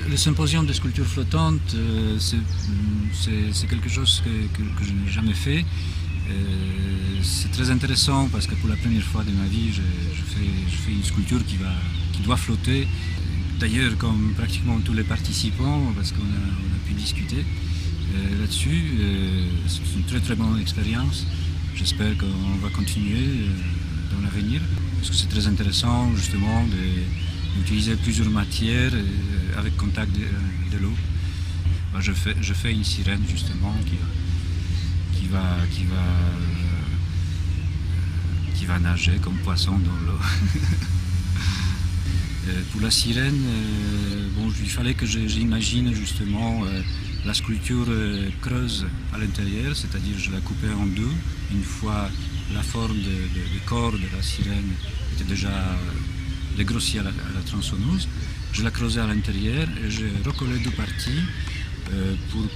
Le symposium de sculptures flottantes, c'est quelque chose que je n'ai jamais fait. C'est très intéressant parce que pour la première fois de ma vie, je fais une sculpture qui doit flotter. D'ailleurs, comme pratiquement tous les participants, parce qu'on a pu discuter là-dessus, c'est une très très bonne expérience. J'espère qu'on va continuer dans l'avenir, parce que c'est très intéressant justement d'utiliser plusieurs matières avec contact de l'eau. Je fais une sirène justement qui va nager comme poisson dans l'eau. Pour la sirène, il fallait que j'imagine justement la sculpture creuse à l'intérieur, c'est-à-dire je la coupais en deux. Une fois la forme de corps de la sirène était déjà dégrossie à la tronçonneuse, je la creusais à l'intérieur et je recollais deux parties pour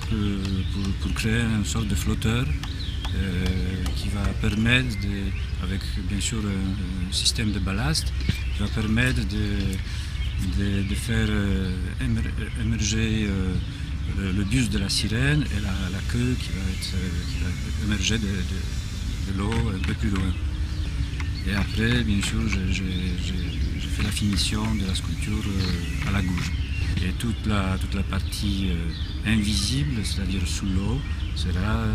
créer une sorte de flotteur qui va permettre, avec bien sûr un système de ballast, qui va permettre de faire émerger le buste de la sirène et la queue qui va émerger de l'eau un peu plus loin. Et après, bien sûr, j'ai fait la finition de la sculpture à la gouge. Et toute la partie invisible, c'est-à-dire sous l'eau, sera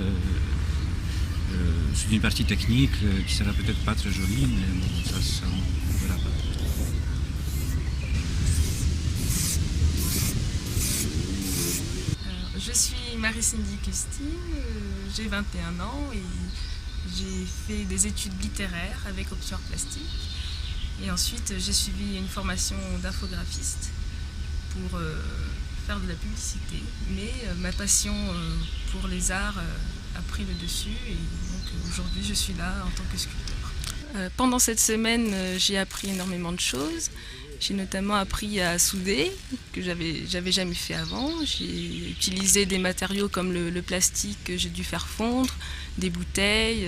c'est une partie technique qui sera peut-être pas très jolie, mais bon, ça on verra pas. Je suis Marie-Cindy Custine, j'ai 21 ans et j'ai fait des études littéraires avec option plastique. Et ensuite, j'ai suivi une formation d'infographiste pour faire de la publicité. Mais ma passion pour les arts a pris le dessus et donc aujourd'hui, je suis là en tant que sculpteur. Pendant cette semaine, j'ai appris énormément de choses. J'ai notamment appris à souder, que j'avais jamais fait avant. J'ai utilisé des matériaux comme le plastique que j'ai dû faire fondre, des bouteilles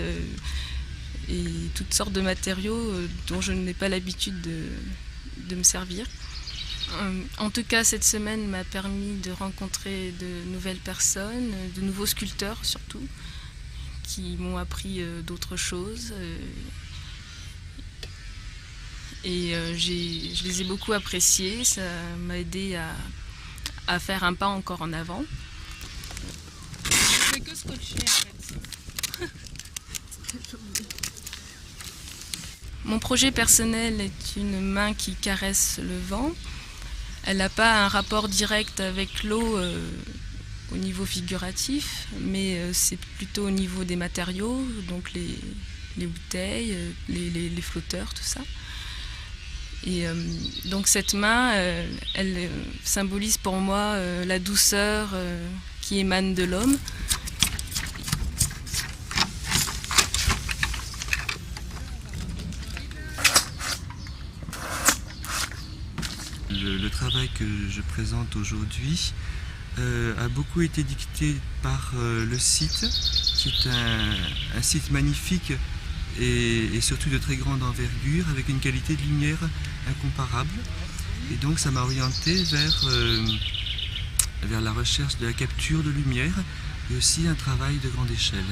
et toutes sortes de matériaux dont je n'ai pas l'habitude de me servir. En tout cas, cette semaine m'a permis de rencontrer de nouvelles personnes, de nouveaux sculpteurs surtout, qui m'ont appris d'autres choses. Et je les ai beaucoup appréciés, ça m'a aidé à faire un pas encore en avant. Je fais que scotcher en fait. Mon projet personnel est une main qui caresse le vent. Elle n'a pas un rapport direct avec l'eau au niveau figuratif, mais c'est plutôt au niveau des matériaux, donc les bouteilles, les flotteurs, tout ça. Et donc cette main, elle symbolise pour moi la douceur qui émane de l'homme. Le travail que je présente aujourd'hui a beaucoup été dicté par le site, qui est un site magnifique et surtout de très grande envergure, avec une qualité de lumière incomparable. Et donc ça m'a orienté vers la recherche de la capture de lumière et aussi un travail de grande échelle.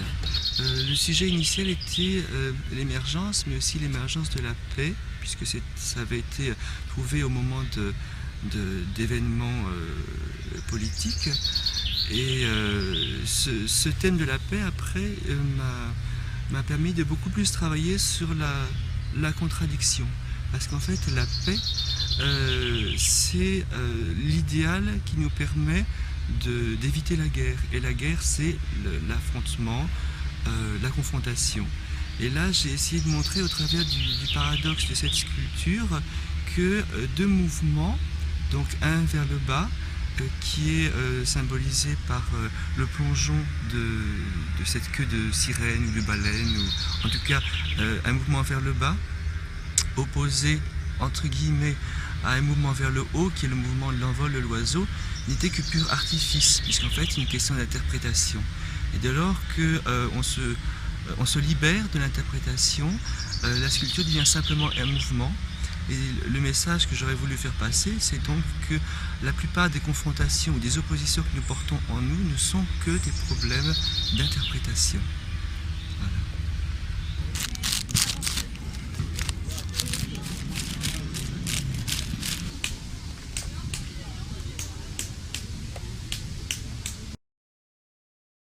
Le sujet initial était l'émergence, mais aussi l'émergence de la paix, puisque ça avait été trouvé au moment d'événements politiques. Et ce thème de la paix, après, m'a permis de beaucoup plus travailler sur la contradiction. Parce qu'en fait, la paix, c'est l'idéal qui nous permet d'éviter la guerre. Et la guerre, c'est l'affrontement, la confrontation. Et là, j'ai essayé de montrer au travers du paradoxe de cette sculpture que deux mouvements, donc un vers le bas, qui est symbolisé par le plongeon de cette queue de sirène ou de baleine, ou en tout cas un mouvement vers le bas, opposé entre guillemets, à un mouvement vers le haut, qui est le mouvement de l'envol de l'oiseau, n'était que pur artifice, puisqu'en fait, c'est une question d'interprétation. Et dès lors qu'on on se libère de l'interprétation, la sculpture devient simplement un mouvement. Et le message que j'aurais voulu faire passer, c'est donc que la plupart des confrontations ou des oppositions que nous portons en nous ne sont que des problèmes d'interprétation.